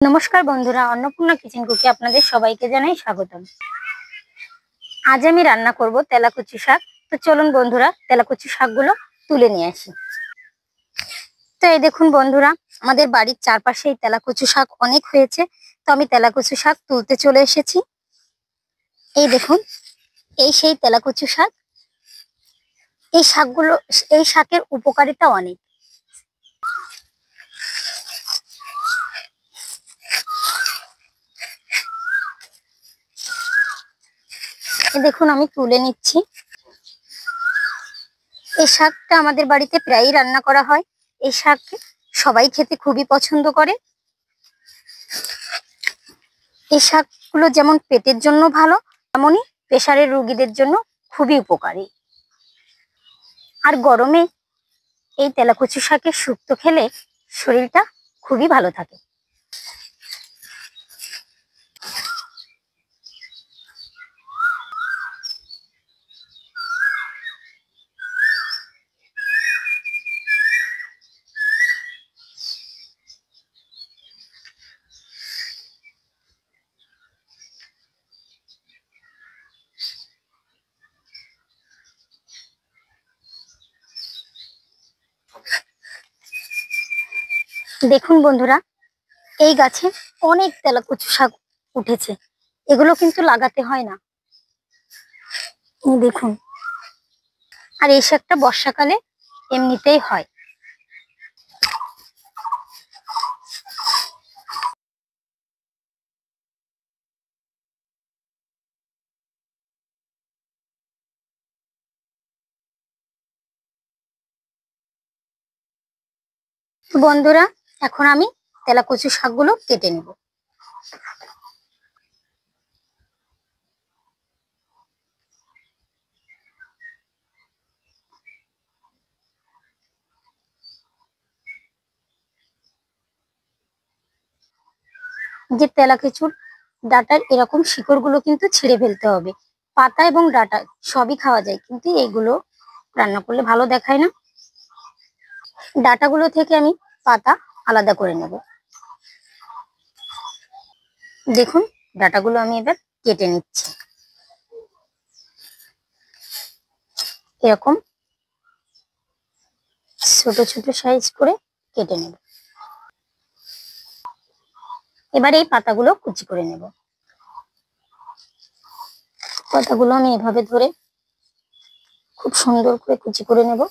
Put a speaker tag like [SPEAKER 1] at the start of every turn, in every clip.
[SPEAKER 1] নমস্কার বন্ধুরা, অন্নপূর্ণা কিচেন কুকে আপনাদের সবাইকে জানাই স্বাগতম। আজ আমি রান্না করব তেলাকুচি শাক। তো চলুন বন্ধুরা, তেলাকুচি শাকগুলো তুলে নিয়ে আসি। তো এই দেখুন বন্ধুরা, আমাদের বাড়ির চারপাশে এই তেলাকুচি শাক অনেক হয়েছে। তো আমি তেলাকুচি শাক তুলতে চলে এসেছি। এই দেখুন, এই সেই তেলাকুচি শাক। এই শাকের উপকারিতা অনেক। দেখুন আমি তুলে নিচ্ছি। এই শাকটা আমাদের বাড়িতে প্রায়ই রান্না করা হয়। এই শাক সবাই খেতে খুবই পছন্দ করে। এই শাকগুলো যেমন পেটের জন্য ভালো, তেমনই প্রেসারের রোগীদের জন্য খুবই উপকারী। আর গরমে এই তেলাকুচি শাকের শুক্তো খেলে শরীরটা খুবই ভালো থাকে। দেখুন বন্ধুরা, এই গাছে অনেক তেলাকুচি শাক উঠেছে। এগুলো কিন্তু লাগাতে হয় না, এই দেখুন। আর এই শাকটা বর্ষাকালে এমনিতেই হয়। তো বন্ধুরা, এখন আমি তেলাকুচি শাকগুলো কেটে নেব। যে তেলাকুচুর ডাটার এরকম শিকড়গুলো কিন্তু ছিঁড়ে ফেলতে হবে। পাতা এবং ডাটা সবই খাওয়া যায়, কিন্তু এইগুলো রান্না করলে ভালো দেখায় না। ডাটাগুলো থেকে আমি পাতা আলাদা করে নেব। দেখুন, ডাটাগুলো আমি এবার কেটে নিচ্ছি। এরকম ছোট ছোট সাইজ করে কেটে নেব। এবার এই পাতাগুলো কুচি করে নেব। পাতাগুলো আমি এভাবে ধরে খুব সুন্দর করে কুচি করে নেব।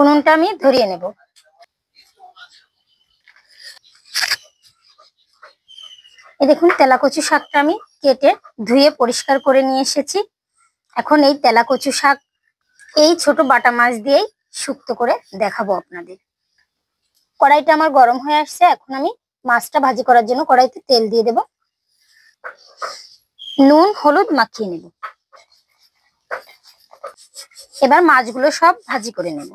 [SPEAKER 1] উনুনটা আমি ধরিয়ে নেব। এই দেখুন, তেলাকুচি শাকটা আমি কেটে ধুয়ে পরিষ্কার করে নিয়ে এসেছি। এখন এই তেলাকুচি শাক এই ছোট বাটা মাছ দিয়েই শুক্তো করে দেখাবো আপনাদের। কড়াইটা আমার গরম হয়ে আসছে। এখন আমি মাছটা ভাজি করার জন্য কড়াইতে তেল দিয়ে দেব। নুন হলুদ মাখিয়ে নেব। এবার মাছগুলো সব ভাজি করে নেব।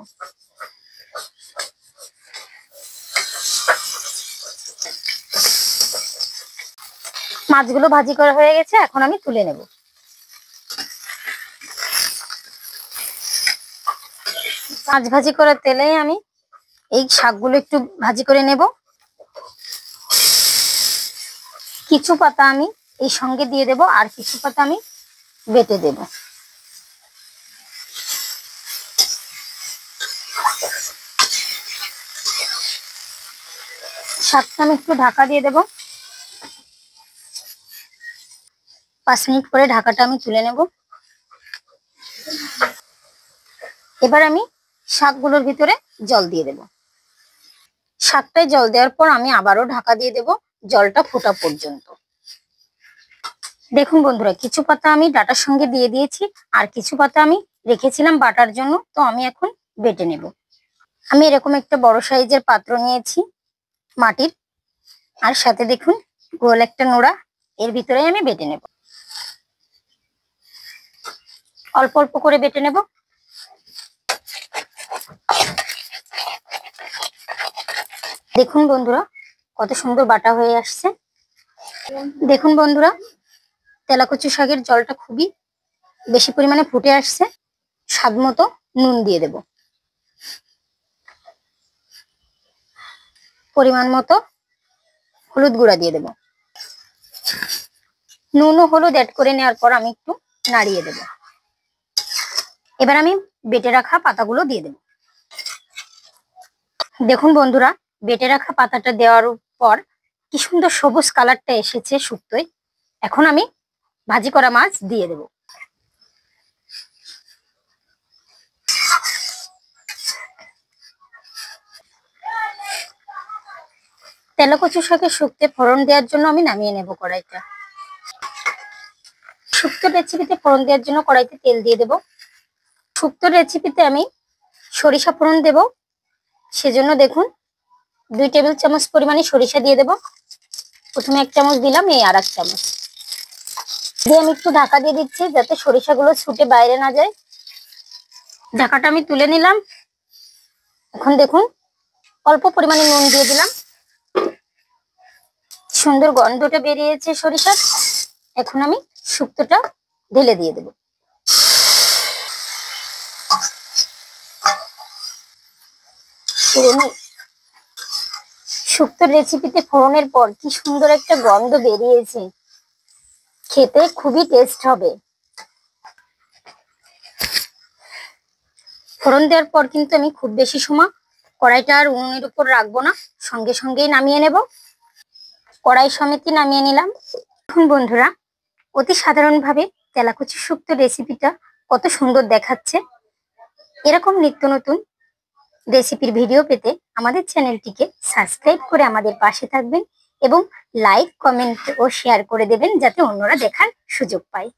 [SPEAKER 1] মাছগুলো ভাজি করা হয়ে গেছে, এখন আমি তুলে নেব। মাছ ভাজি করার তেলেই আমি এই শাকগুলো একটু ভাজি করে নেব। কিছু পাতা আমি এই সঙ্গে দিয়ে দেব, আর কিছু পাতা আমি বেটে দেব। শাকটা আমি একটু ঢাকা দিয়ে দেব। 5 মিনিট পরে ঢাকাটা আমি তুলে নেব। এবার আমি শাকগুলোর ভিতরে জল দিয়ে দেব। শাকটায় জল দেওয়ার পর আমি আবারও ঢাকা দিয়ে দেব, জলটা ফোটা পর্যন্ত। দেখুন বন্ধুরা, কিছু পাতা আমি ডাটার সঙ্গে দিয়ে দিয়েছি, আর কিছু পাতা আমি রেখেছিলাম বাটার জন্য। তো আমি এখন বেটে নেব। আমি এরকম একটা বড় সাইজের পাত্র নিয়েছি মাটির, আর সাথে দেখুন গোল একটা নোড়া। এর ভিতরে আমি বেটে নেব। অল্প অল্প করে বেটে নেব। দেখুন বন্ধুরা, কত সুন্দর বাটা হয়ে আসছে। দেখুন বন্ধুরা, তেলাকুচি শাকের জলটা খুবই বেশি পরিমাণে ফুটে আসছে, স্বাদ মতো নুন দিয়ে দেব, পরিমাণ মতো হলুদ গুঁড়া দিয়ে দেব। নুন ও হলুদ অ্যাড করে নেওয়ার পর আমি একটু নাড়িয়ে দেব। এবার আমি বেটে রাখা পাতাগুলো দিয়ে দেব। দেখুন বন্ধুরা, বেটে রাখা পাতাটা দেওয়ার পর কি সুন্দর সবুজ কালারটা এসেছে শুক্তোয়। এখন আমি ভাজি করা মাছ দিয়ে দেব। তেলাকুচু শাকের শুক্তে ফোড়ন দেওয়ার জন্য আমি নামিয়ে নেব কড়াইটা। শুক্তো রেসিপিতে ফোড়ন দেওয়ার জন্য কড়াইতে তেল দিয়ে দেব। শুক্তো রেসিপিতে আমি সরিষা ফোড়ন দেব, সেজন্য দেখুন 2 টেবিল চামচ পরিমাণে সরিষা দিয়ে দেব। প্রথমে 1 চামচ দিলাম, এই আর 1 চামচ দিয়ে আমি একটু ঢাকা দিয়ে দিচ্ছি যাতে সরিষাগুলো ছুটে বাইরে না যায়। ঢাকাটা আমি তুলে নিলাম। এখন দেখুন অল্প পরিমাণে নুন দিয়ে দিলাম। সুন্দর গন্ধটা বেরিয়েছে সরিষার। এখন আমি শুক্তোটা ঢেলে দিয়ে দেব। শুক্তোর রেসিপিতে ফোড়নের পর কি সুন্দর একটা গন্ধ বেরিয়েছে, খেতে খুবই টেস্ট হবে। ফোড়ন দেওয়ার পর কিন্তু আমি খুব বেশি সময় কড়াইটা আর উনুনের উপর রাখবো না, সঙ্গে সঙ্গেই নামিয়ে নেব। কড়াই সমেতই নামিয়ে নিলাম। এখন বন্ধুরা, অতি সাধারণভাবে তেলাকুচি শুক্তো রেসিপিটা কত সুন্দর দেখাচ্ছে। এরকম নিত্য নতুন রেসিপির ভিডিও পেতে আমাদের চ্যানেলটিকে সাবস্ক্রাইব করে আমাদের পাশে থাকবেন এবং লাইক, কমেন্ট ও শেয়ার করে দেবেন যাতে অন্যরা দেখার সুযোগ পায়।